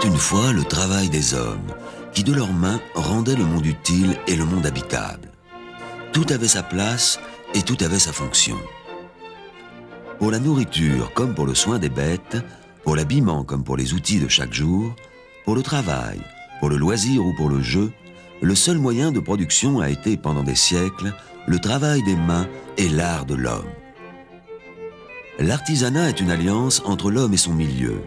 une fois le travail des hommes, qui de leurs mains rendaient le monde utile et le monde habitable. Tout avait sa place et tout avait sa fonction. Pour la nourriture comme pour le soin des bêtes, pour l'habillement comme pour les outils de chaque jour, pour le travail, pour le loisir ou pour le jeu, le seul moyen de production a été pendant des siècles le travail des mains et l'art de l'homme. L'artisanat est une alliance entre l'homme et son milieu,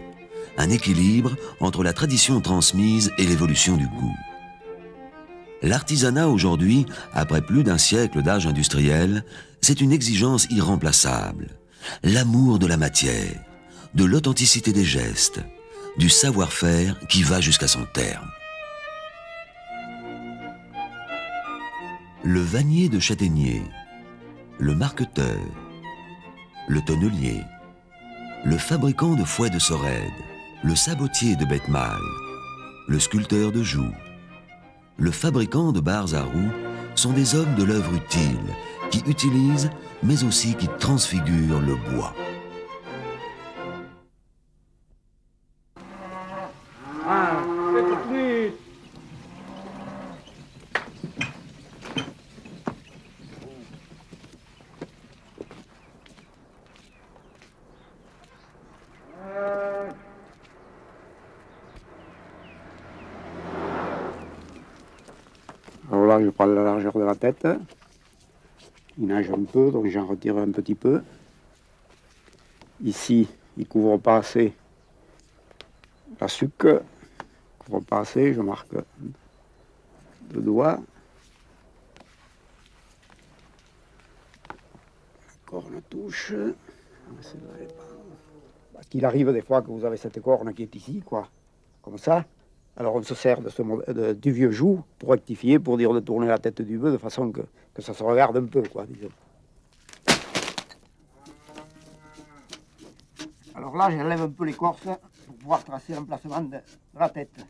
un équilibre entre la tradition transmise et l'évolution du goût. L'artisanat aujourd'hui, après plus d'un siècle d'âge industriel, c'est une exigence irremplaçable. L'amour de la matière, de l'authenticité des gestes, du savoir-faire qui va jusqu'à son terme. Le vannier de châtaignier, le marqueteur, le tonnelier, le fabricant de fouets de Sorède, le sabotier de bête mâle, le sculpteur de joues, le fabricant de barres à roues sont des hommes de l'œuvre utile qui utilisent mais aussi qui transfigurent le bois. Alors là, je prends la largeur de la tête. Il nage un peu, donc j'en retire un petit peu. Ici, il ne couvre pas assez la sucre. Il ne couvre pas assez, je marque deux doigts. La corne touche. Parce qu'il arrive des fois que vous avez cette corne qui est ici, quoi, comme ça. Alors on se sert de du vieux joug pour rectifier, pour dire de tourner la tête du bœuf de façon que ça se regarde un peu, quoi, disons. Alors là, j'enlève un peu l'écorce pour pouvoir tracer l'emplacement de la tête.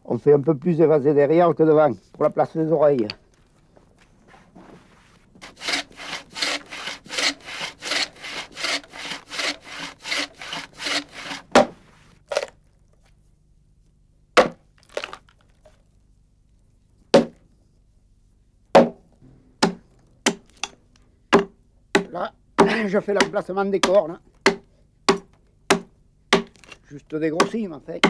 On fait un peu plus évasé derrière que devant, pour la place des oreilles. Là, je fais l'emplacement des cornes. Juste dégrossi, en fait.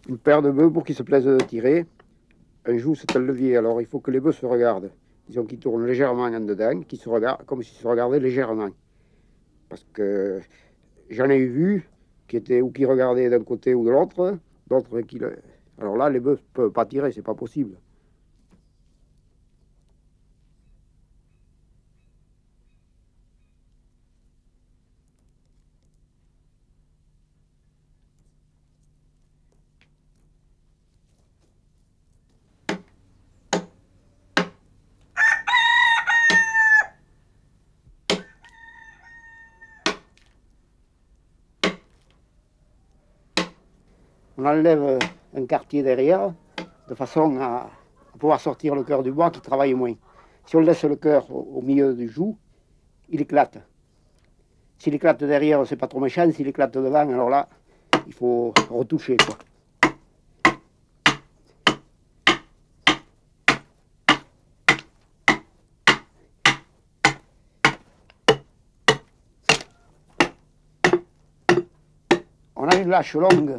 Une paire de bœufs pour qu'ils se plaisent de tirer. Un joug, c'est un levier, alors il faut que les bœufs se regardent. Disons qu'ils tournent légèrement en dedans, qu'ils se regardent comme s'ils se regardaient légèrement. Parce que j'en ai vu qui étaient ou qui regardaient d'un côté ou de l'autre, d'autres qui le... Alors là, les bœufs ne peuvent pas tirer, c'est pas possible. On enlève un quartier derrière, de façon à pouvoir sortir le cœur du bois qui travaille moins. Si on laisse le cœur au milieu du joug, il éclate. S'il éclate derrière, c'est pas trop méchant. S'il éclate devant, alors là, il faut retoucher, quoi. On a une lâche longue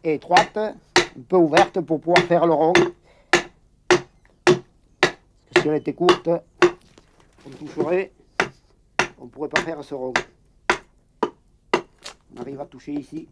et étroite, un peu ouverte pour pouvoir faire le rond. Parce que si elle était courte, on toucherait, on ne pourrait pas faire ce rond. On arrive à toucher ici.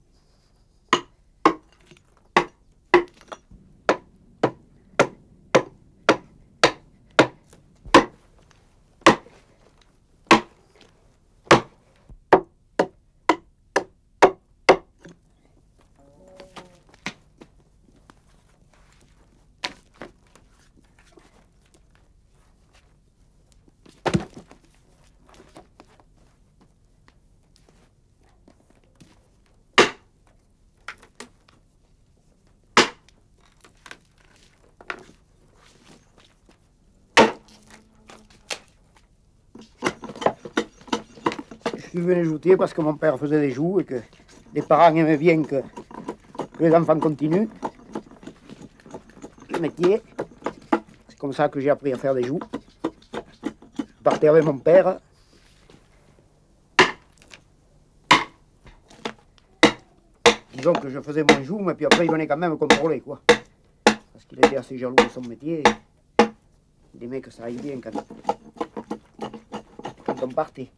suis venu joutier parce que mon père faisait des joues et que les parents aimaient bien que les enfants continuent le métier. C'est comme ça que j'ai appris à faire des joues. Je partais avec mon père. Disons que je faisais mon joue, mais puis après il venait quand même me contrôler, quoi. Parce qu'il était assez jaloux de son métier. Il aimait que ça aille bien quand on partait.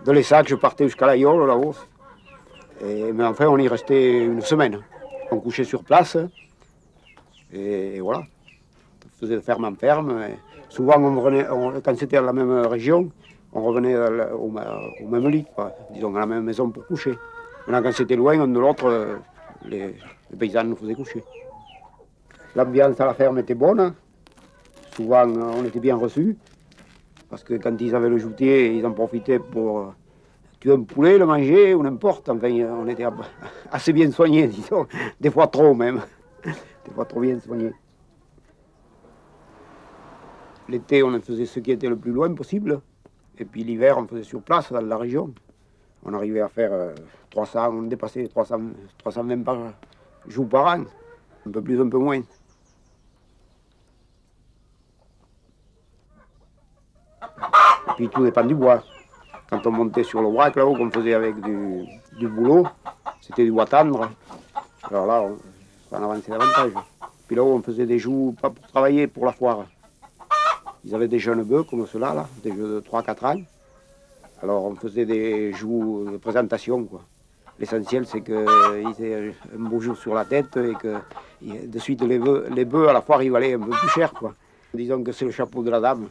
De l'Essac, je partais jusqu'à la Yole, là-haut. Mais enfin, on y restait une semaine. On couchait sur place. Et voilà. On faisait de ferme en ferme. Et souvent, quand c'était dans la même région, on revenait au même lit, quoi. Disons, à la même maison pour coucher. Maintenant, quand c'était loin, un de l'autre, les paysans nous faisaient coucher. L'ambiance à la ferme était bonne. Souvent, on était bien reçus. Parce que quand ils avaient le joutier, ils en profitaient pour tuer un poulet, le manger ou n'importe. Enfin, on était assez bien soignés, disons. Des fois trop même. Des fois trop bien soignés. L'été, on faisait ce qui était le plus loin possible. Et puis l'hiver, on faisait sur place, dans la région. On arrivait à faire 300, on dépassait 320 jours par an. Un peu plus, un peu moins. Puis tout dépend du bois. Quand on montait sur le braque là-haut, qu'on faisait avec du boulot, c'était du bois tendre. Alors là, on avançait davantage. Puis là-haut, on faisait des joues, pas pour travailler, pour la foire. Ils avaient des jeunes bœufs comme ceux-là, là, des jeux de 3-4 ans. Alors on faisait des joues de présentation, quoi. L'essentiel, c'est qu'ils aient un beau jour sur la tête et que de suite les bœufs à la foire, ils valaient un peu plus cher, quoi. Disons que c'est le chapeau de la dame.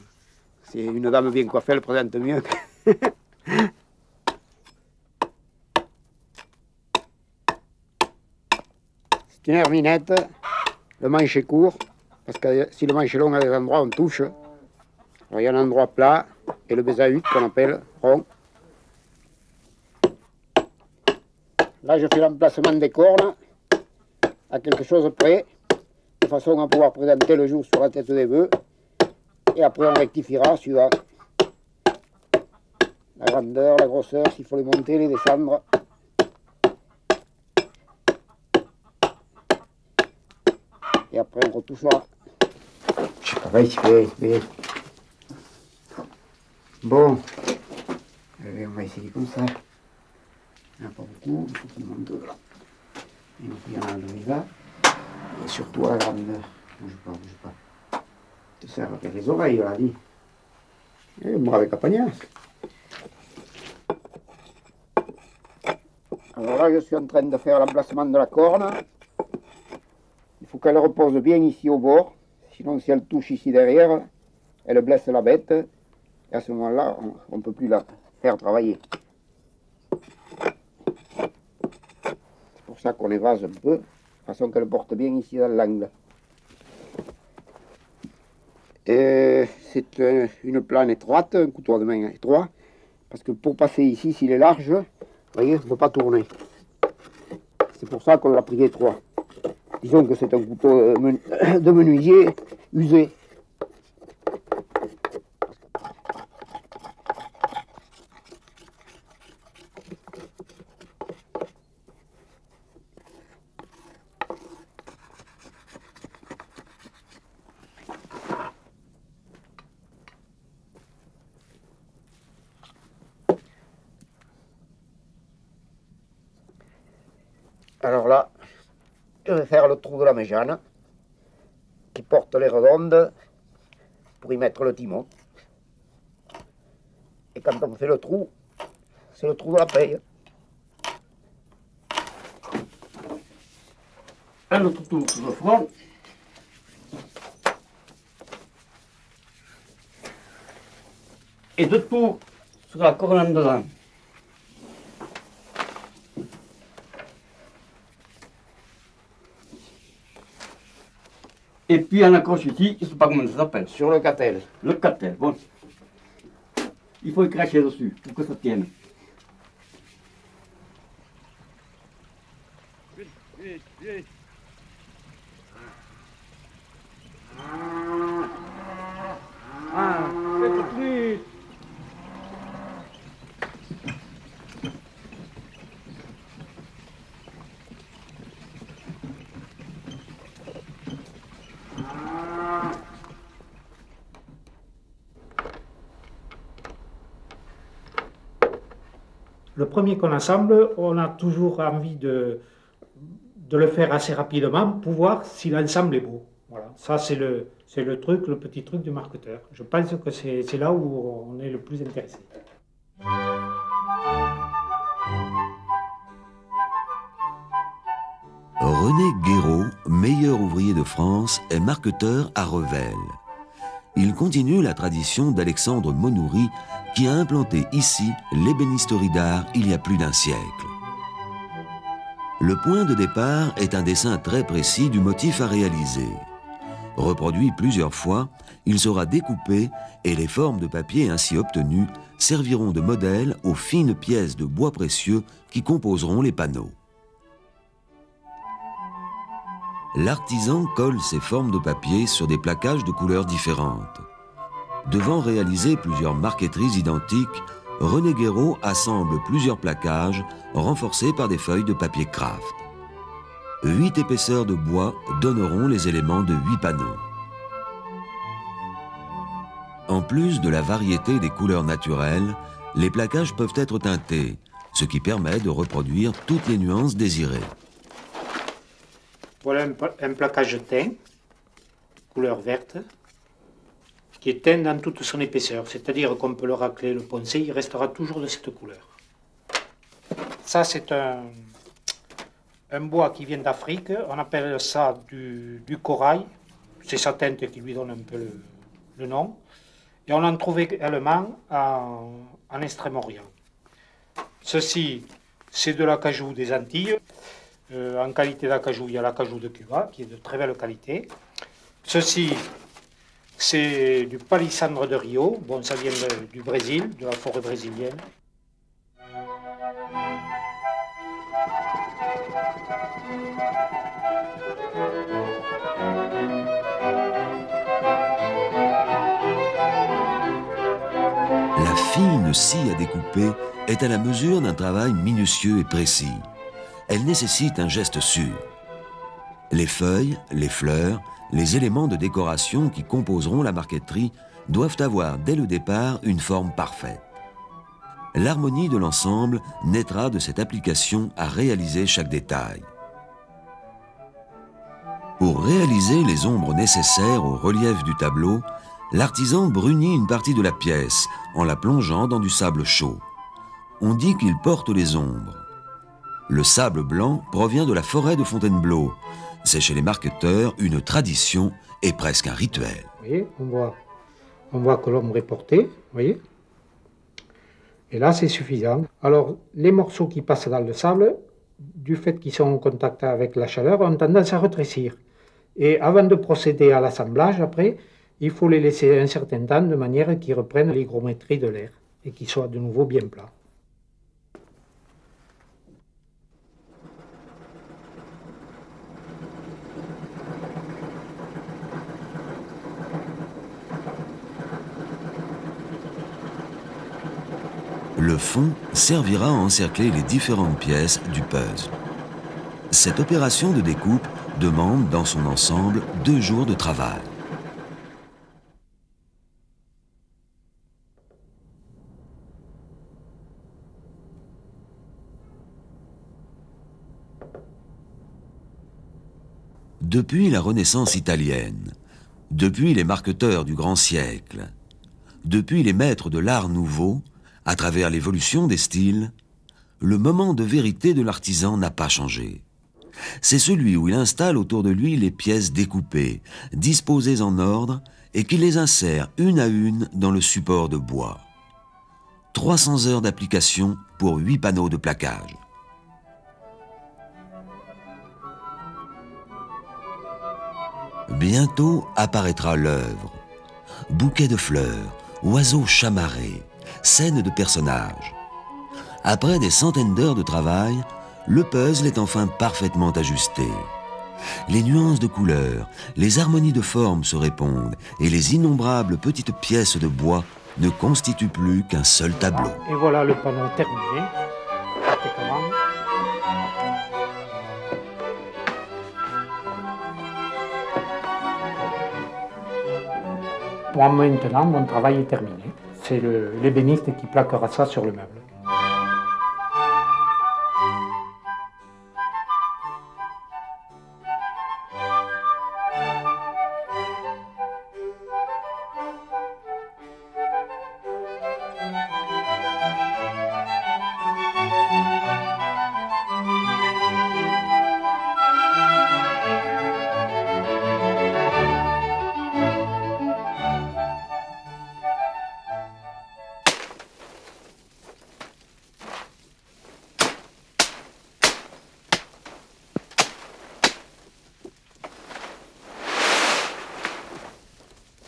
C'est une dame bien coiffée, elle présente mieux. C'est une herminette. Le manche est court, parce que si le manche est long à des endroits, on touche. Alors, il y a un endroit plat et le bézahut qu'on appelle rond. Là, je fais l'emplacement des cornes à quelque chose près, de façon à pouvoir présenter le jour sur la tête des bœufs. Et après, on rectifiera suivant la grandeur, la grosseur, s'il faut les monter, les descendre. Et après, on retouchera. Pareil, c'est fait. Bon, on va essayer comme ça. Il n'y en a pas beaucoup, il faut qu'il monte là. Et puis, il y en a un là. Et surtout à la grandeur. Bouge pas, bouge pas. Tu sers avec les oreilles, là, dit. Et moi avec la pagnasse. Alors là, je suis en train de faire l'emplacement de la corne. Il faut qu'elle repose bien ici au bord. Sinon, si elle touche ici derrière, elle blesse la bête. Et à ce moment-là, on ne peut plus la faire travailler. C'est pour ça qu'on évase un peu, de façon qu'elle porte bien ici dans l'angle. C'est une plane étroite, un couteau de main étroit, parce que pour passer ici, s'il est large, vous voyez, on ne peut pas tourner. C'est pour ça qu'on l'a pris étroit. Disons que c'est un couteau de menuisier usé. Alors là, je vais faire le trou de la méjane qui porte les redondes pour y mettre le timon. Et quand on fait le trou, c'est le trou de la paille. Et le trou sur le front. Et de tout sur la corne dedans. Et puis on accroche ici, je ne sais pas comment ça s'appelle. Sur le catel. Le catel, bon. Il faut y cracher dessus pour que ça tienne. Vite, vite, vite. Ah, c'est tout vite. Le premier qu'on assemble, on a toujours envie de le faire assez rapidement pour voir si l'ensemble est beau. Voilà. Ça, c'est le truc, le petit truc du marqueteur. Je pense que c'est là où on est le plus intéressé. René Guéraud, meilleur ouvrier de France, est marqueteur à Revel. Il continue la tradition d'Alexandre Monoury, qui a implanté ici l'ébénisterie d'art il y a plus d'un siècle. Le point de départ est un dessin très précis du motif à réaliser. Reproduit plusieurs fois, il sera découpé et les formes de papier ainsi obtenues serviront de modèle aux fines pièces de bois précieux qui composeront les panneaux. L'artisan colle ces formes de papier sur des plaquages de couleurs différentes. Devant réaliser plusieurs marqueteries identiques, René Guéraud assemble plusieurs plaquages renforcés par des feuilles de papier craft. 8 épaisseurs de bois donneront les éléments de 8 panneaux. En plus de la variété des couleurs naturelles, les plaquages peuvent être teintés, ce qui permet de reproduire toutes les nuances désirées. Voilà un plaquage teint, couleur verte, qui est teint dans toute son épaisseur, c'est-à-dire qu'on peut le racler, le poncer, il restera toujours de cette couleur. Ça, c'est un bois qui vient d'Afrique, on appelle ça du corail, c'est sa teinte qui lui donne un peu le nom, et on en trouve également en Extrême-Orient. Ceci, c'est de l'acajou des Antilles. En qualité d'acajou, il y a l'acajou de Cuba, qui est de très belle qualité. Ceci, c'est du palissandre de Rio. Bon, ça vient du Brésil, de la forêt brésilienne. La fine scie à découper est à la mesure d'un travail minutieux et précis. Elle nécessite un geste sûr. Les feuilles, les fleurs, les éléments de décoration qui composeront la marqueterie doivent avoir dès le départ une forme parfaite. L'harmonie de l'ensemble naîtra de cette application à réaliser chaque détail. Pour réaliser les ombres nécessaires au relief du tableau, l'artisan brunit une partie de la pièce en la plongeant dans du sable chaud. On dit qu'il porte les ombres. Le sable blanc provient de la forêt de Fontainebleau. C'est chez les marqueteurs une tradition et presque un rituel. Vous voyez, on voit que l'ombre est portée, vous voyez. Et là, c'est suffisant. Alors, les morceaux qui passent dans le sable, du fait qu'ils sont en contact avec la chaleur, ont tendance à rétrécir. Et avant de procéder à l'assemblage, après, il faut les laisser un certain temps de manière qu'ils reprennent l'hygrométrie de l'air et qu'ils soient de nouveau bien plats. Le fond servira à encercler les différentes pièces du puzzle. Cette opération de découpe demande dans son ensemble 2 jours de travail. Depuis la Renaissance italienne, depuis les marqueteurs du grand siècle, depuis les maîtres de l'art nouveau, à travers l'évolution des styles, le moment de vérité de l'artisan n'a pas changé. C'est celui où il installe autour de lui les pièces découpées, disposées en ordre, et qu'il les insère une à une dans le support de bois. 300 heures d'application pour 8 panneaux de plaquage. Bientôt apparaîtra l'œuvre. Bouquets de fleurs, oiseaux chamarrés, scènes de personnages. Après des centaines d'heures de travail, le puzzle est enfin parfaitement ajusté. Les nuances de couleurs, les harmonies de formes se répondent et les innombrables petites pièces de bois ne constituent plus qu'un seul tableau. Et voilà le panneau terminé. Pratiquement. Moi maintenant, mon travail est terminé. C'est l'ébéniste qui plaquera ça sur le meuble.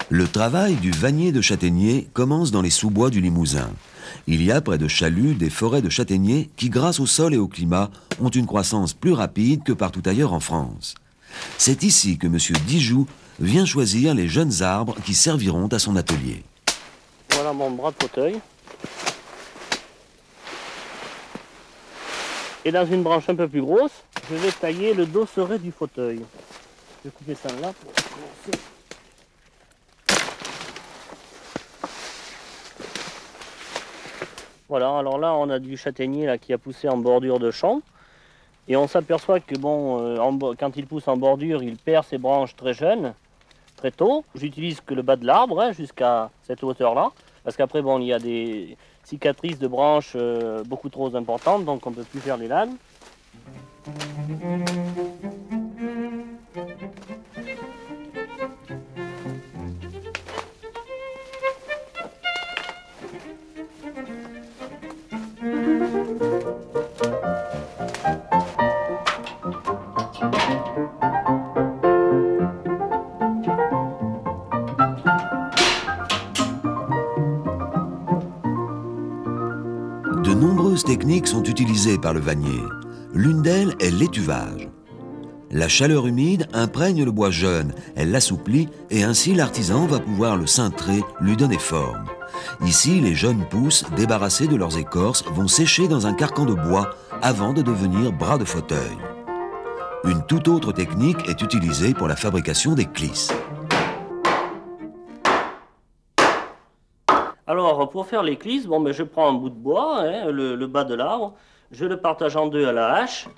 Le travail du vannier de châtaignier commence dans les sous-bois du Limousin. Il y a près de Chalut des forêts de châtaigniers qui, grâce au sol et au climat, ont une croissance plus rapide que partout ailleurs en France. C'est ici que M. Dijoux vient choisir les jeunes arbres qui serviront à son atelier. Voilà mon bras de fauteuil. Et dans une branche un peu plus grosse, je vais tailler le dosseret du fauteuil. Je vais couper ça là pour commencer. Voilà, alors là on a du châtaignier là, qui a poussé en bordure de champ. Et on s'aperçoit que bon, quand il pousse en bordure, il perd ses branches très jeunes, très tôt. J'utilise que le bas de l'arbre hein, jusqu'à cette hauteur-là. Parce qu'après, bon, il y a des cicatrices de branches beaucoup trop importantes, donc on ne peut plus faire les lames. De nombreuses techniques sont utilisées par le vannier. L'une d'elles est l'étuvage. La chaleur humide imprègne le bois jeune, elle l'assouplit et ainsi l'artisan va pouvoir le cintrer, lui donner forme. Ici, les jeunes pousses, débarrassées de leurs écorces, vont sécher dans un carcan de bois avant de devenir bras de fauteuil. Une toute autre technique est utilisée pour la fabrication des clisses. Alors pour faire les clisses, bon, je prends un bout de bois, hein, le bas de l'arbre, je le partage en deux à la hache,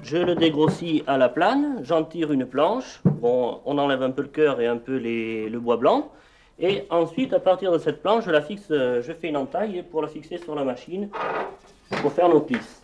je le dégrossis à la plane, j'en tire une planche, bon, on enlève un peu le cœur et un peu le bois blanc, et ensuite à partir de cette planche, je la fixe, je fais une entaille pour la fixer sur la machine pour faire nos clisses.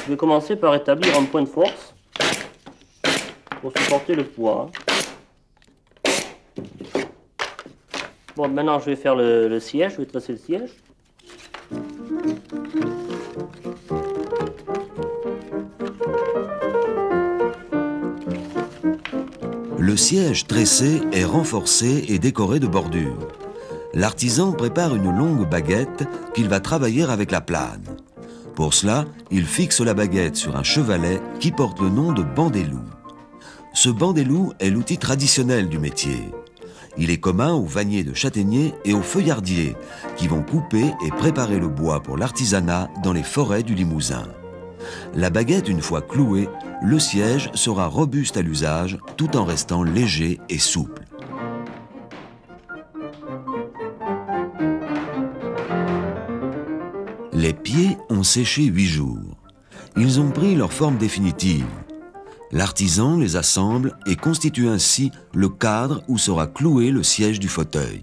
Je vais commencer par établir un point de force pour supporter le poids. Bon, maintenant je vais faire le siège, je vais tracer le siège. Le siège tressé est renforcé et décoré de bordures. L'artisan prépare une longue baguette qu'il va travailler avec la plane. Pour cela, il fixe la baguette sur un chevalet qui porte le nom de bandelou. Ce bandelou est l'outil traditionnel du métier. Il est commun aux vanniers de châtaigniers et aux feuillardiers qui vont couper et préparer le bois pour l'artisanat dans les forêts du Limousin. La baguette, une fois clouée, le siège sera robuste à l'usage tout en restant léger et souple. Les pieds ont séché 8 jours. Ils ont pris leur forme définitive. L'artisan les assemble et constitue ainsi le cadre où sera cloué le siège du fauteuil.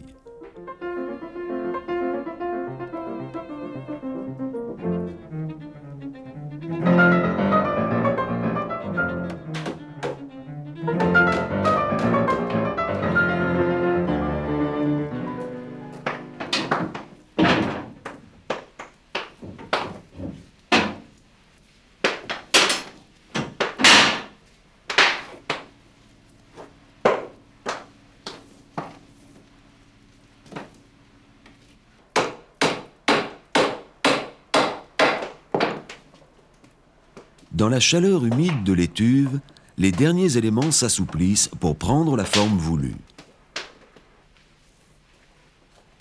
Dans la chaleur humide de l'étuve, les derniers éléments s'assouplissent pour prendre la forme voulue.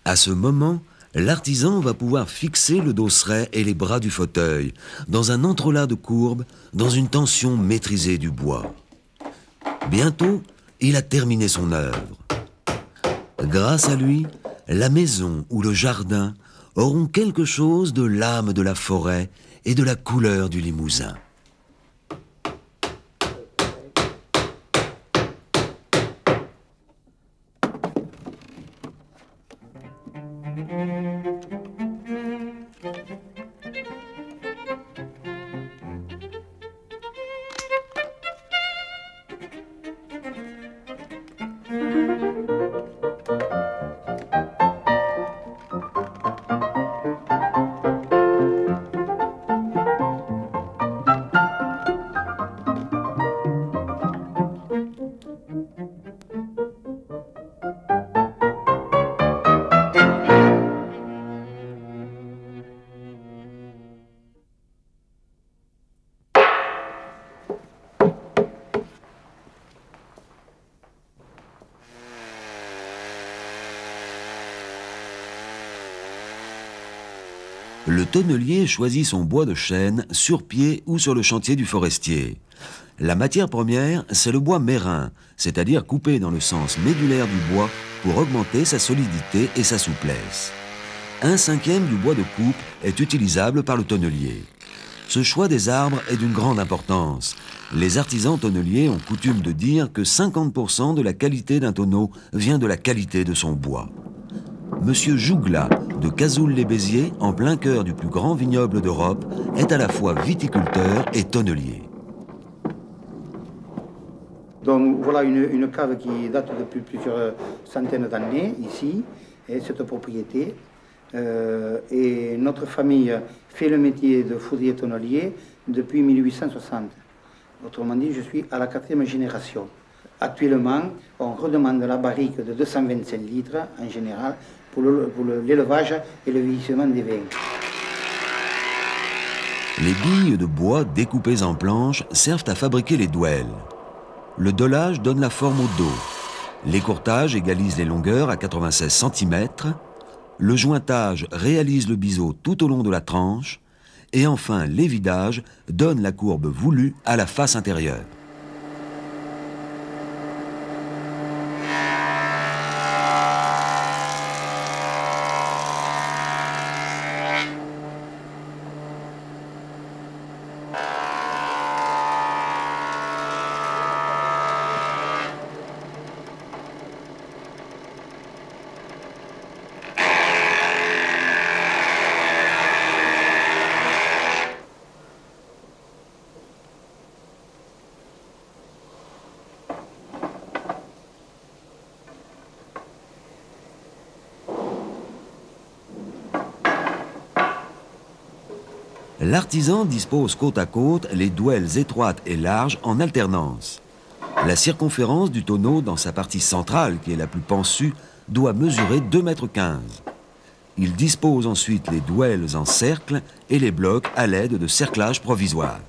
À ce moment, l'artisan va pouvoir fixer le dosseret et les bras du fauteuil dans un entrelac de courbes, dans une tension maîtrisée du bois. Bientôt, il a terminé son œuvre. Grâce à lui, la maison ou le jardin auront quelque chose de l'âme de la forêt et de la couleur du Limousin. Le tonnelier choisit son bois de chêne sur pied ou sur le chantier du forestier. La matière première, c'est le bois mérin, c'est-à-dire coupé dans le sens médulaire du bois pour augmenter sa solidité et sa souplesse. 1/5 du bois de coupe est utilisable par le tonnelier. Ce choix des arbres est d'une grande importance. Les artisans tonneliers ont coutume de dire que 50% de la qualité d'un tonneau vient de la qualité de son bois. Monsieur Jougla, de Cazoul-les-Béziers, en plein cœur du plus grand vignoble d'Europe, est à la fois viticulteur et tonnelier. Donc voilà une cave qui date depuis plusieurs centaines d'années ici, et cette propriété. Et notre famille fait le métier de fourrier tonnelier depuis 1860. Autrement dit, je suis à la 4e génération. Actuellement, on redemande la barrique de 225 litres en général pour l'élevage et le vieillissement des vins. Les billes de bois découpées en planches servent à fabriquer les douelles. Le dellage donne la forme au dos. L'écourtage égalise les longueurs à 96 cm. Le jointage réalise le biseau tout au long de la tranche. Et enfin, l'évidage donne la courbe voulue à la face intérieure. L'artisan dispose côte à côte les douelles étroites et larges en alternance. La circonférence du tonneau dans sa partie centrale, qui est la plus pensue, doit mesurer 2,15 m. Il dispose ensuite les douelles en cercle et les blocs à l'aide de cerclages provisoires.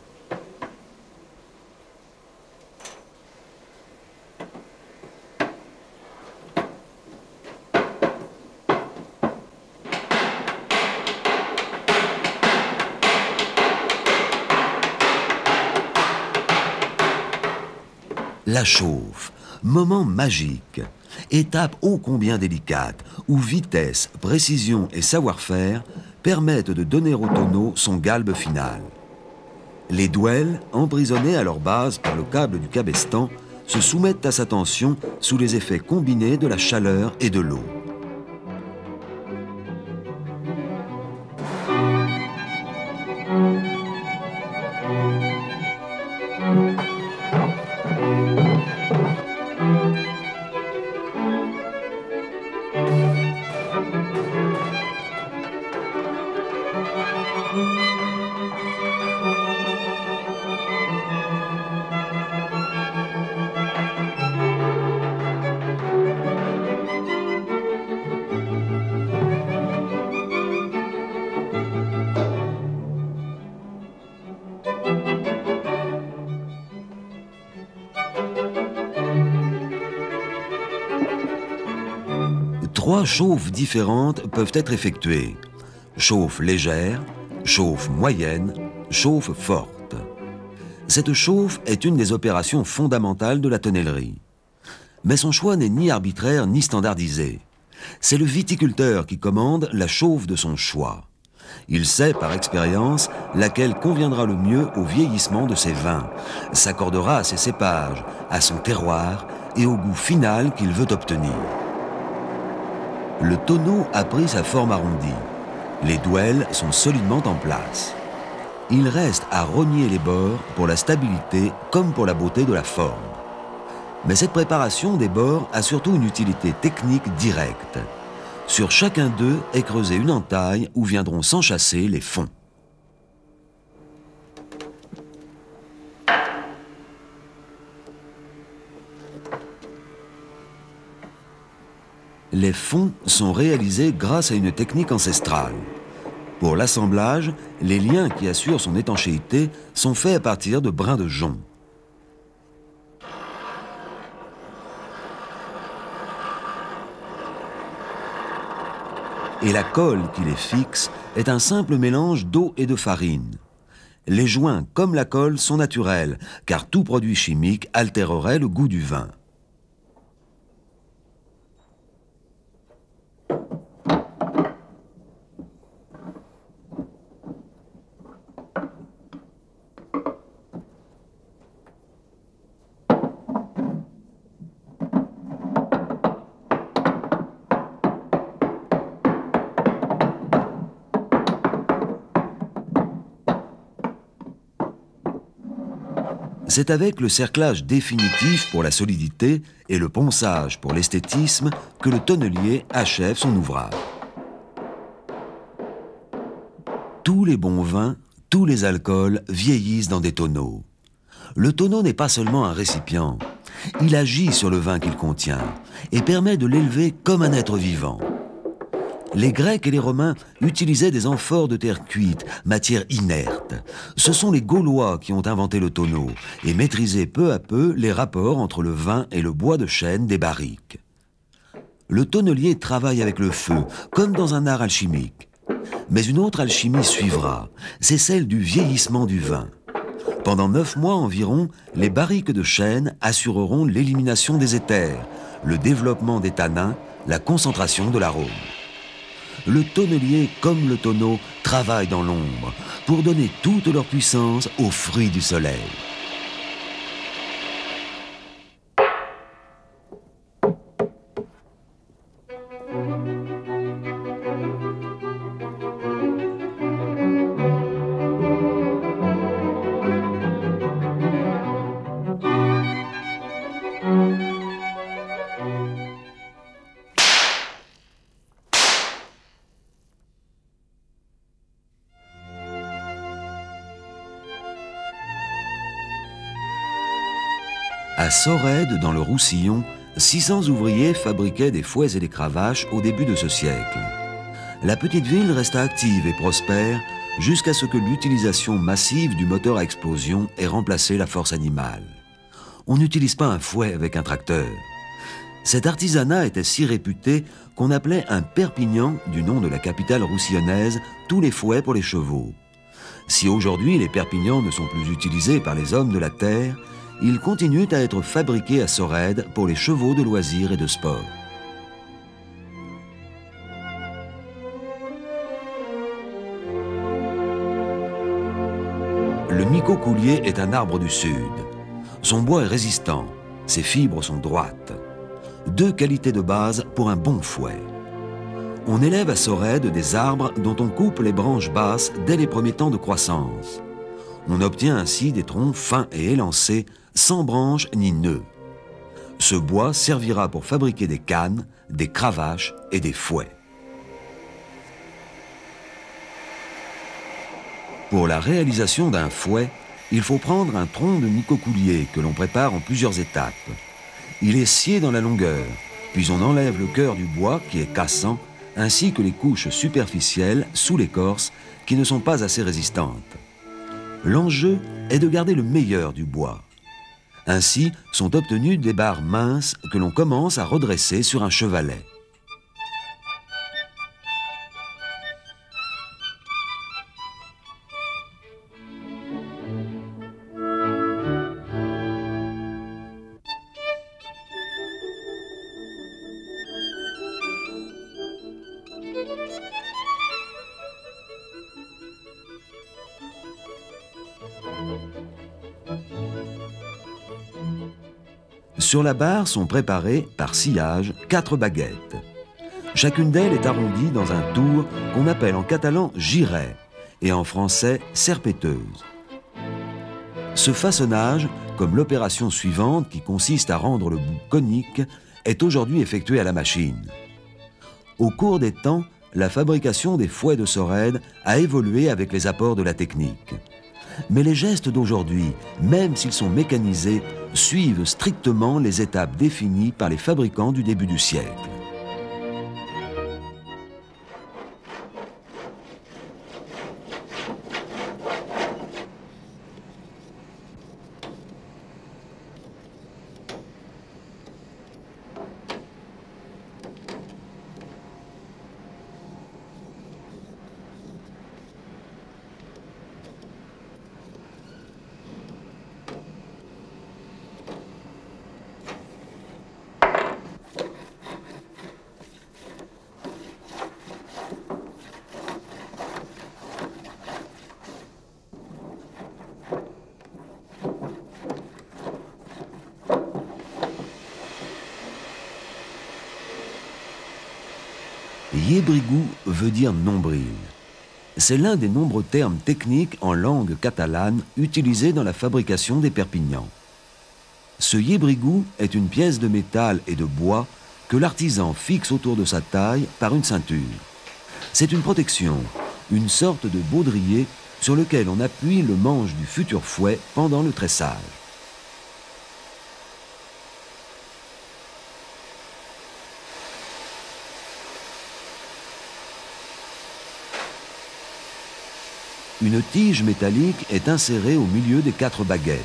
La chauffe, moment magique. étape ô combien délicate, où vitesse, précision et savoir-faire permettent de donner au tonneau son galbe final. Les douelles, emprisonnés à leur base par le câble du cabestan, se soumettent à sa tension sous les effets combinés de la chaleur et de l'eau. Trois chauffes différentes peuvent être effectuées. Chauffe légère, chauffe moyenne, chauffe forte. Cette chauffe est une des opérations fondamentales de la tonnellerie. Mais son choix n'est ni arbitraire ni standardisé. C'est le viticulteur qui commande la chauffe de son choix. Il sait par expérience laquelle conviendra le mieux au vieillissement de ses vins, s'accordera à ses cépages, à son terroir et au goût final qu'il veut obtenir. Le tonneau a pris sa forme arrondie. Les douelles sont solidement en place. Il reste à rogner les bords pour la stabilité comme pour la beauté de la forme. Mais cette préparation des bords a surtout une utilité technique directe. Sur chacun d'eux est creusée une entaille où viendront s'enchasser les fonds. Les fonds sont réalisés grâce à une technique ancestrale. Pour l'assemblage, les liens qui assurent son étanchéité sont faits à partir de brins de jonc. Et la colle qui les fixe est un simple mélange d'eau et de farine. Les joints comme la colle sont naturels, car tout produit chimique altérerait le goût du vin. C'est avec le cerclage définitif pour la solidité et le ponçage pour l'esthétisme que le tonnelier achève son ouvrage. Tous les bons vins, tous les alcools vieillissent dans des tonneaux. Le tonneau n'est pas seulement un récipient, il agit sur le vin qu'il contient et permet de l'élever comme un être vivant. Les Grecs et les Romains utilisaient des amphores de terre cuite, matière inerte. Ce sont les Gaulois qui ont inventé le tonneau et maîtrisé peu à peu les rapports entre le vin et le bois de chêne des barriques. Le tonnelier travaille avec le feu, comme dans un art alchimique. Mais une autre alchimie suivra, c'est celle du vieillissement du vin. Pendant 9 mois environ, les barriques de chêne assureront l'élimination des éthers, le développement des tanins, la concentration de l'arôme. Le tonnelier, comme le tonneau, travaillent dans l'ombre pour donner toute leur puissance aux fruits du soleil. À Sorède, dans le Roussillon, 600 ouvriers fabriquaient des fouets et des cravaches au début de ce siècle. La petite ville resta active et prospère jusqu'à ce que l'utilisation massive du moteur à explosion ait remplacé la force animale. On n'utilise pas un fouet avec un tracteur. Cet artisanat était si réputé qu'on appelait un Perpignan, du nom de la capitale roussillonnaise, tous les fouets pour les chevaux. Si aujourd'hui les Perpignans ne sont plus utilisés par les hommes de la terre, ils continuent à être fabriqués à Sorède pour les chevaux de loisirs et de sport. Le micocoulier est un arbre du sud. Son bois est résistant, ses fibres sont droites. 2 qualités de base pour un bon fouet. On élève à Sorède des arbres dont on coupe les branches basses dès les premiers temps de croissance. On obtient ainsi des troncs fins et élancés, sans branches ni nœuds. Ce bois servira pour fabriquer des cannes, des cravaches et des fouets. Pour la réalisation d'un fouet, il faut prendre un tronc de micocoulier que l'on prépare en plusieurs étapes. Il est scié dans la longueur, puis on enlève le cœur du bois qui est cassant, ainsi que les couches superficielles sous l'écorce qui ne sont pas assez résistantes. L'enjeu est de garder le meilleur du bois. Ainsi sont obtenues des barres minces que l'on commence à redresser sur un chevalet. Sur la barre sont préparées, par sciage, 4 baguettes. Chacune d'elles est arrondie dans un tour qu'on appelle en catalan giret et en français serpetteuse. Ce façonnage, comme l'opération suivante qui consiste à rendre le bout conique, est aujourd'hui effectué à la machine. Au cours des temps, la fabrication des fouets de Sorède a évolué avec les apports de la technique. Mais les gestes d'aujourd'hui, même s'ils sont mécanisés, suivent strictement les étapes définies par les fabricants du début du siècle. Yébrigou veut dire nombril. C'est l'un des nombreux termes techniques en langue catalane utilisés dans la fabrication des perpignans. Ce yébrigou est une pièce de métal et de bois que l'artisan fixe autour de sa taille par une ceinture. C'est une protection, une sorte de baudrier sur lequel on appuie le manche du futur fouet pendant le tressage. Une tige métallique est insérée au milieu des 4 baguettes.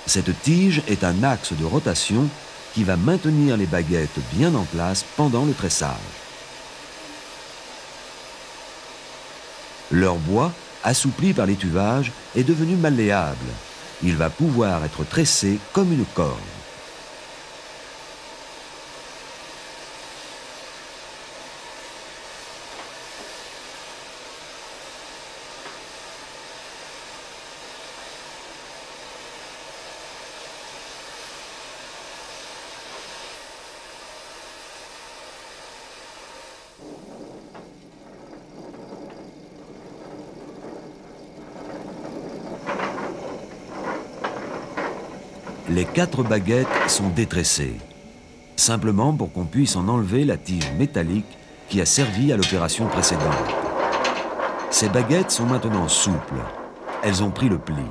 Cette tige est un axe de rotation qui va maintenir les baguettes bien en place pendant le tressage. Leur bois, assoupli par l'étuvage, est devenu malléable. Il va pouvoir être tressé comme une corde. Les 4 baguettes sont détressées, simplement pour qu'on puisse en enlever la tige métallique qui a servi à l'opération précédente. Ces baguettes sont maintenant souples. Elles ont pris le pli.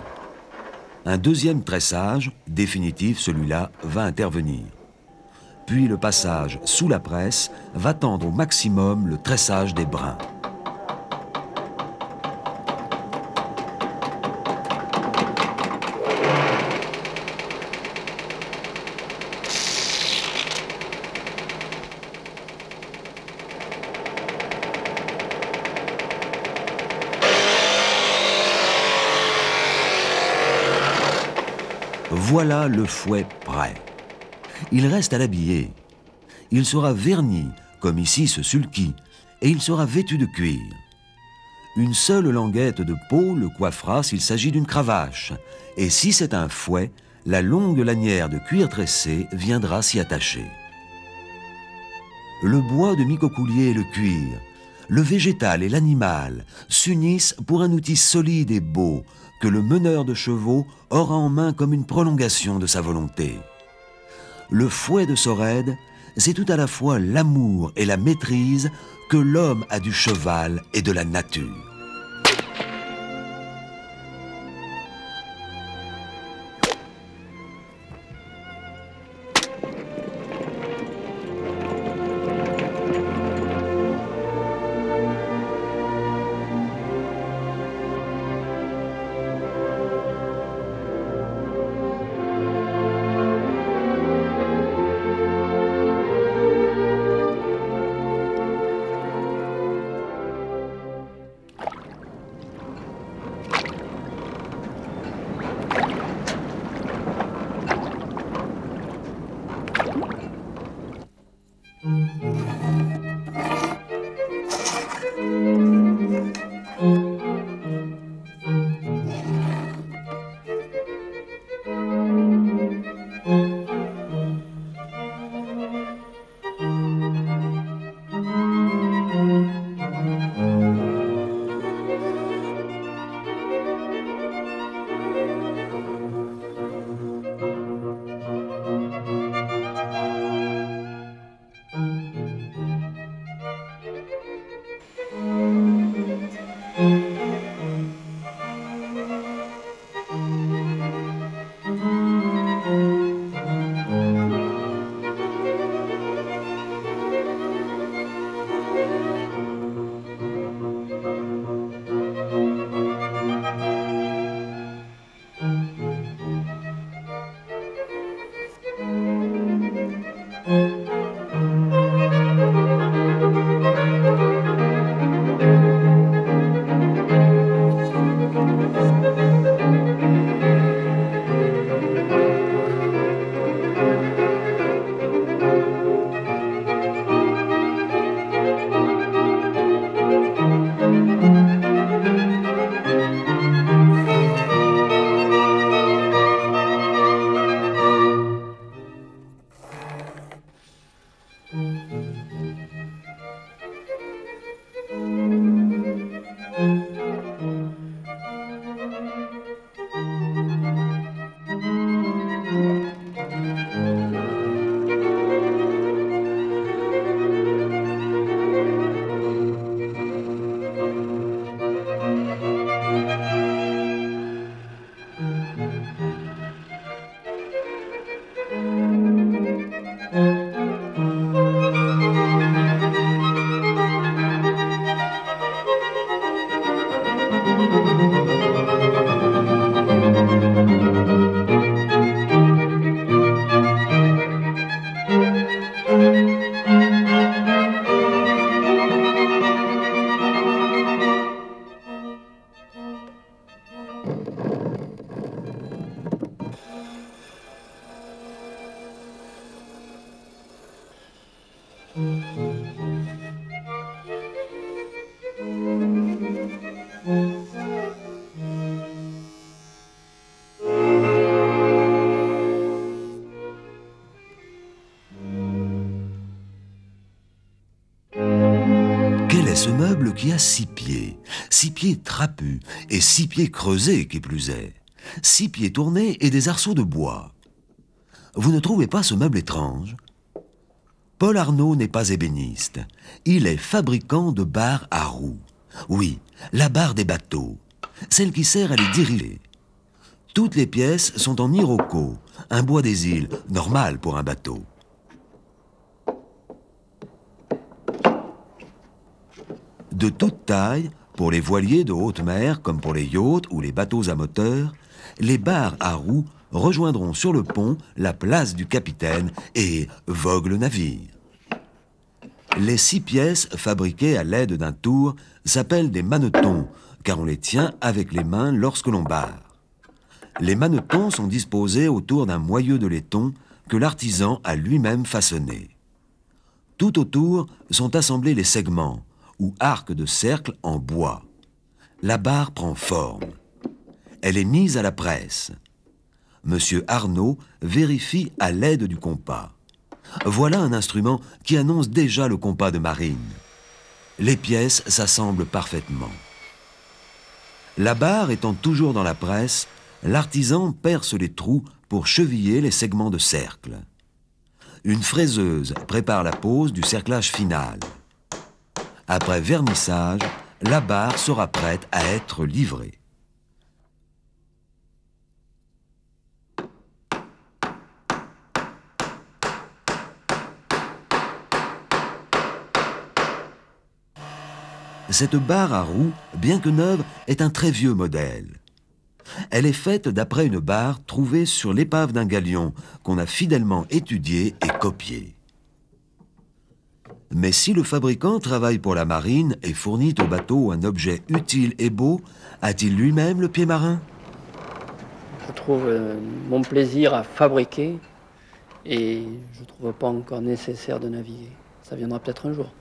Un deuxième tressage, définitif celui-là, va intervenir. Puis le passage sous la presse va tendre au maximum le tressage des brins. Voilà le fouet prêt. Il reste à l'habiller. Il sera verni, comme ici ce sulky, et il sera vêtu de cuir. Une seule languette de peau le coiffera s'il s'agit d'une cravache, et si c'est un fouet, la longue lanière de cuir tressé viendra s'y attacher. Le bois de micocoulier et le cuir, le végétal et l'animal s'unissent pour un outil solide et beau que le meneur de chevaux aura en main comme une prolongation de sa volonté. Le fouet de Sorède, c'est tout à la fois l'amour et la maîtrise que l'homme a du cheval et de la nature. Quel est ce meuble qui a 6 pieds trapus et 6 pieds creusés qui plus est, 6 pieds tournés et des arceaux de bois? Vous ne trouvez pas ce meuble étrange? Paul Arnaud n'est pas ébéniste, il est fabricant de barres à roues. Oui, la barre des bateaux, celle qui sert à les diriger. Toutes les pièces sont en iroko, un bois des îles, normal pour un bateau. De toute taille, pour les voiliers de haute mer comme pour les yachts ou les bateaux à moteur, les barres à roues rejoindront sur le pont la place du capitaine et vogue le navire. Les 6 pièces fabriquées à l'aide d'un tour s'appellent des manetons, car on les tient avec les mains lorsque l'on barre. Les manetons sont disposés autour d'un moyeu de laiton que l'artisan a lui-même façonné. Tout autour sont assemblés les segments, ou arcs de cercle en bois. La barre prend forme. Elle est mise à la presse. Monsieur Arnaud vérifie à l'aide du compas. Voilà un instrument qui annonce déjà le compas de marine. Les pièces s'assemblent parfaitement. La barre étant toujours dans la presse, l'artisan perce les trous pour cheviller les segments de cercle. Une fraiseuse prépare la pose du cerclage final. Après vernissage, la barre sera prête à être livrée. Cette barre à roue, bien que neuve, est un très vieux modèle. Elle est faite d'après une barre trouvée sur l'épave d'un galion qu'on a fidèlement étudiée et copiée. Mais si le fabricant travaille pour la marine et fournit au bateau un objet utile et beau, a-t-il lui-même le pied marin? Je trouve mon plaisir à fabriquer et je ne trouve pas encore nécessaire de naviguer. Ça viendra peut-être un jour.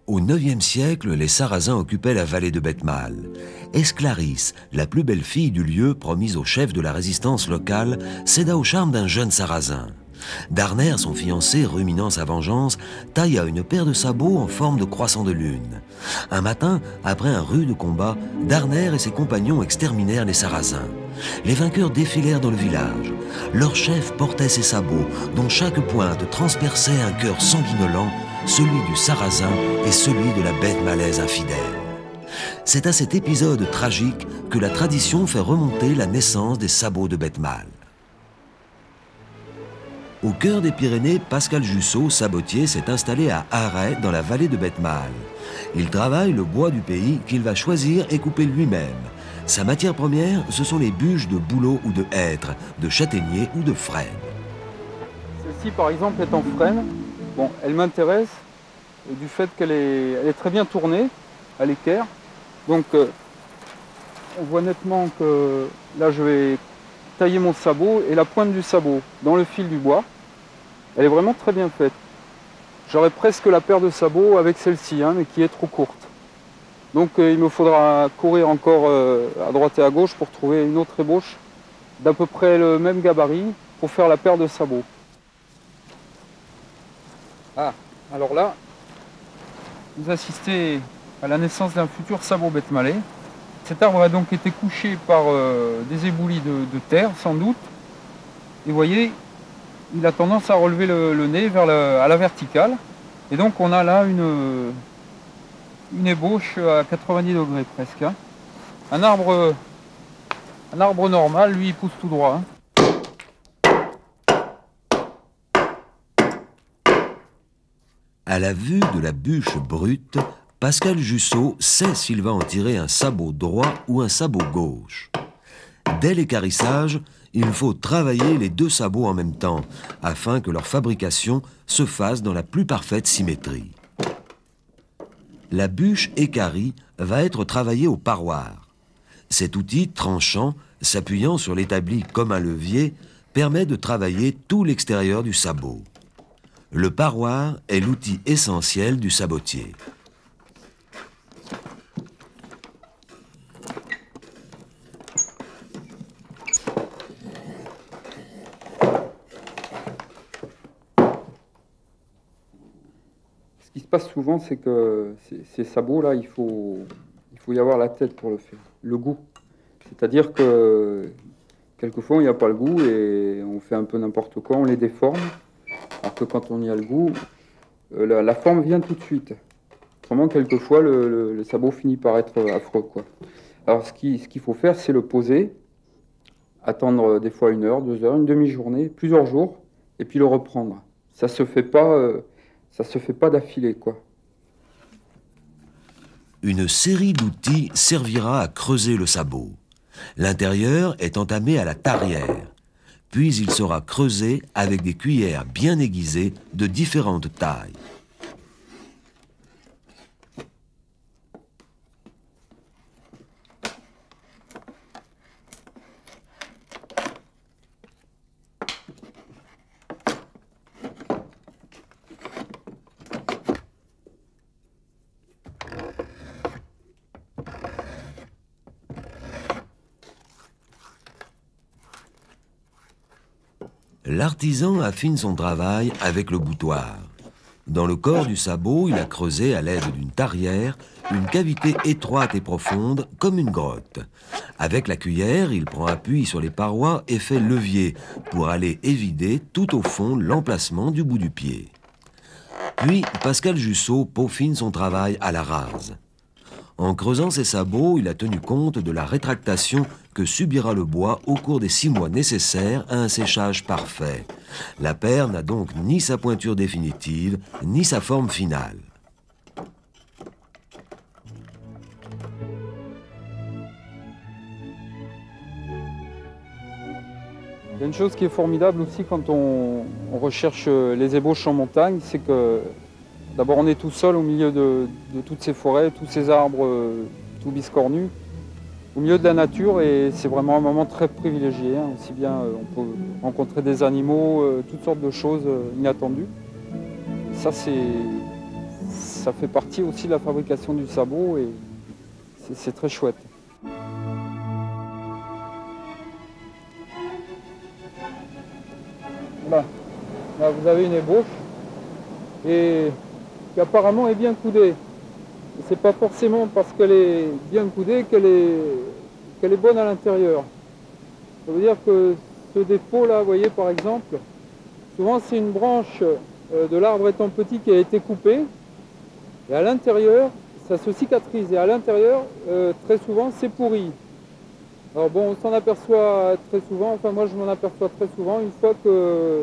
Au IXe siècle, les Sarrasins occupaient la vallée de Bethmal. Esclaris, la plus belle fille du lieu promise au chef de la résistance locale, céda au charme d'un jeune Sarrasin. Darner, son fiancé, ruminant sa vengeance, tailla une paire de sabots en forme de croissant de lune. Un matin, après un rude combat, Darner et ses compagnons exterminèrent les Sarrasins. Les vainqueurs défilèrent dans le village. Leur chef portait ses sabots, dont chaque pointe transperçait un cœur sanguinolent, celui du Sarrasin et celui de la bête malaise infidèle. C'est à cet épisode tragique que la tradition fait remonter la naissance des sabots de Bethmal. Au cœur des Pyrénées, Pascal Jussot, sabotier, s'est installé à Arret, dans la vallée de Bethmal. Il travaille le bois du pays qu'il va choisir et couper lui-même. Sa matière première, ce sont les bûches de bouleau ou de hêtre, de châtaignier ou de frêne. Celle-ci, par exemple, est en frêne. Bon, elle m'intéresse du fait qu'elle est très bien tournée à l'équerre. Donc, on voit nettement que là, je vais tailler mon sabot et la pointe du sabot dans le fil du bois. Elle est vraiment très bien faite. J'aurais presque la paire de sabots avec celle-ci, hein, mais qui est trop courte. Donc, il me faudra courir encore à droite et à gauche pour trouver une autre ébauche d'à peu près le même gabarit pour faire la paire de sabots. Ah, alors là, vous assistez à la naissance d'un futur sabot bethmalais. Cet arbre a donc été couché par des éboulis de terre, sans doute. Et vous voyez, il a tendance à relever le nez à la verticale. Et donc on a là une ébauche à 90 degrés presque. Hein. Un arbre normal, lui, il pousse tout droit. Hein. À la vue de la bûche brute, Pascal Jussot sait s'il va en tirer un sabot droit ou un sabot gauche. Dès l'équarrissage, il faut travailler les deux sabots en même temps, afin que leur fabrication se fasse dans la plus parfaite symétrie. La bûche équarrie va être travaillée au parroir. Cet outil tranchant, s'appuyant sur l'établi comme un levier, permet de travailler tout l'extérieur du sabot. Le parroir est l'outil essentiel du sabotier. Ce qui se passe souvent, c'est que ces sabots-là, il faut y avoir la tête pour le faire, le goût. C'est-à-dire que quelquefois, il n'y a pas le goût et on fait un peu n'importe quoi, on les déforme. Alors que quand on y a le goût, la forme vient tout de suite. Autrement, quelquefois, le sabot finit par être affreux, quoi. Alors, ce qu'il faut faire, c'est le poser attendre des fois 1 heure, 2 heures, une demi-journée, plusieurs jours, et puis le reprendre. Ça se fait pas d'affilée, quoi. Une série d'outils servira à creuser le sabot. L'intérieur est entamé à la tarière, puis il sera creusé avec des cuillères bien aiguisées de différentes tailles. L'artisan affine son travail avec le boutoir. Dans le corps du sabot, il a creusé à l'aide d'une tarière une cavité étroite et profonde comme une grotte. Avec la cuillère, il prend appui sur les parois et fait levier pour aller évider tout au fond l'emplacement du bout du pied. Puis, Pascal Jussot peaufine son travail à la rase. En creusant ses sabots, il a tenu compte de la rétractation que subira le bois au cours des 6 mois nécessaires à un séchage parfait. La paire n'a donc ni sa pointure définitive, ni sa forme finale. Il y a une chose qui est formidable aussi quand on recherche les ébauches en montagne, c'est que d'abord on est tout seul au milieu de toutes ces forêts, tous ces arbres tout biscornus, au milieu de la nature, et c'est vraiment un moment très privilégié, hein. Aussi bien on peut rencontrer des animaux, toutes sortes de choses inattendues. Ça fait partie aussi de la fabrication du sabot et c'est très chouette. Voilà. Là, vous avez une ébauche et qui apparemment est bien coudée. C'est pas forcément parce qu'elle est bien coudée qu'elle est bonne à l'intérieur. Ça veut dire que ce défaut là, vous voyez par exemple, souvent c'est une branche de l'arbre étant petit qui a été coupée et à l'intérieur ça se cicatrise et à l'intérieur très souvent c'est pourri. Alors bon, on s'en aperçoit très souvent, enfin moi je m'en aperçois très souvent une fois que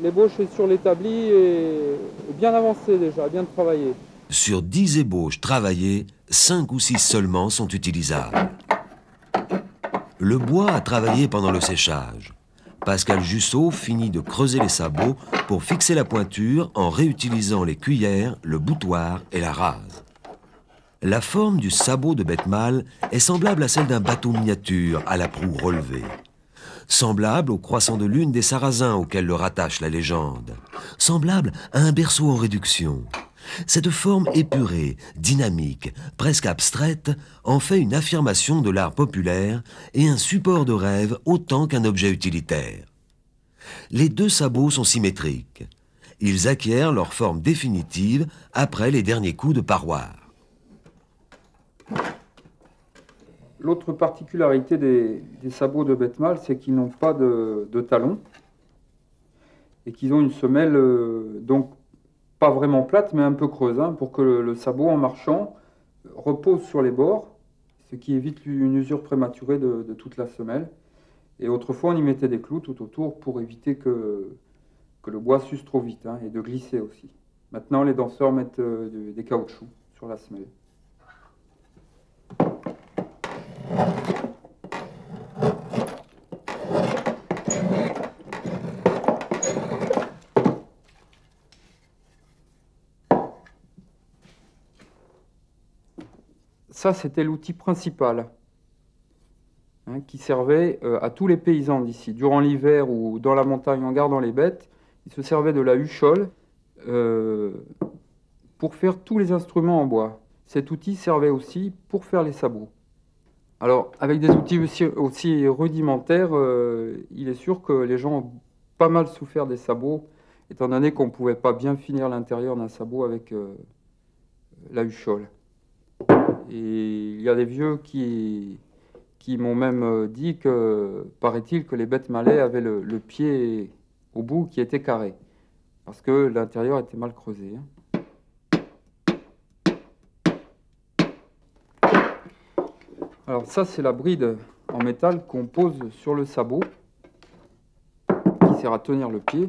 l'ébauche est sur l'établi et bien avancée déjà, bien travaillée. Sur 10 ébauches travaillées, 5 ou 6 seulement sont utilisables. Le bois a travaillé pendant le séchage. Pascal Jussot finit de creuser les sabots pour fixer la pointure en réutilisant les cuillères, le boutoir et la rase. La forme du sabot de bête mâle est semblable à celle d'un bateau miniature à la proue relevée. Semblable au croissant de lune des Sarrasins auquel le rattache la légende. Semblable à un berceau en réduction. Cette forme épurée, dynamique, presque abstraite, en fait une affirmation de l'art populaire et un support de rêve autant qu'un objet utilitaire. Les 2 sabots sont symétriques. Ils acquièrent leur forme définitive après les derniers coups de paroir. L'autre particularité des sabots de bête mâle, c'est qu'ils n'ont pas de talons et qu'ils ont une semelle donc pas vraiment plate mais un peu creuse, hein, pour que le sabot en marchant repose sur les bords, ce qui évite une usure prématurée de toute la semelle. Et autrefois on y mettait des clous tout autour pour éviter que le bois s'use trop vite, hein, et de glisser aussi. Maintenant les danseurs mettent des caoutchoucs sur la semelle. Ça, c'était l'outil principal, hein, qui servait à tous les paysans d'ici. Durant l'hiver ou dans la montagne en gardant les bêtes, ils se servaient de la huchole pour faire tous les instruments en bois. Cet outil servait aussi pour faire les sabots. Alors, avec des outils aussi rudimentaires, il est sûr que les gens ont pas mal souffert des sabots, étant donné qu'on ne pouvait pas bien finir l'intérieur d'un sabot avec la huchole. Et il y a des vieux qui m'ont même dit que, paraît-il, que les bêtes malais avaient le pied au bout qui était carré, parce que l'intérieur était mal creusé, hein. Alors ça, c'est la bride en métal qu'on pose sur le sabot, qui sert à tenir le pied.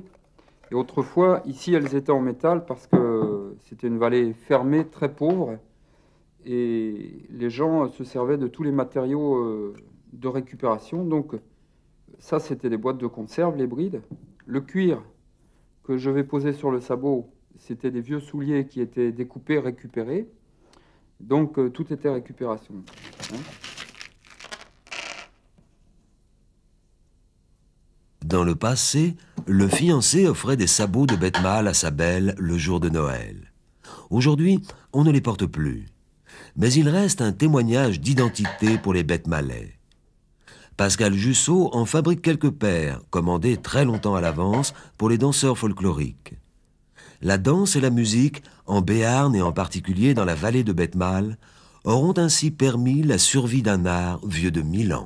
Et autrefois, ici, elles étaient en métal parce que c'était une vallée fermée, très pauvre, et les gens se servaient de tous les matériaux de récupération. Donc ça, c'était des boîtes de conserve, les brides. Le cuir que je vais poser sur le sabot, c'était des vieux souliers qui étaient découpés, récupérés. Donc tout était récupération. Dans le passé, le fiancé offrait des sabots de bête mâle à sa belle le jour de Noël. Aujourd'hui, on ne les porte plus. Mais il reste un témoignage d'identité pour les bêtes mâlais. Pascal Jussot en fabrique quelques paires, commandées très longtemps à l'avance pour les danseurs folkloriques. La danse et la musique, en Béarn et en particulier dans la vallée de Bête Mâle, auront ainsi permis la survie d'un art vieux de 1000 ans.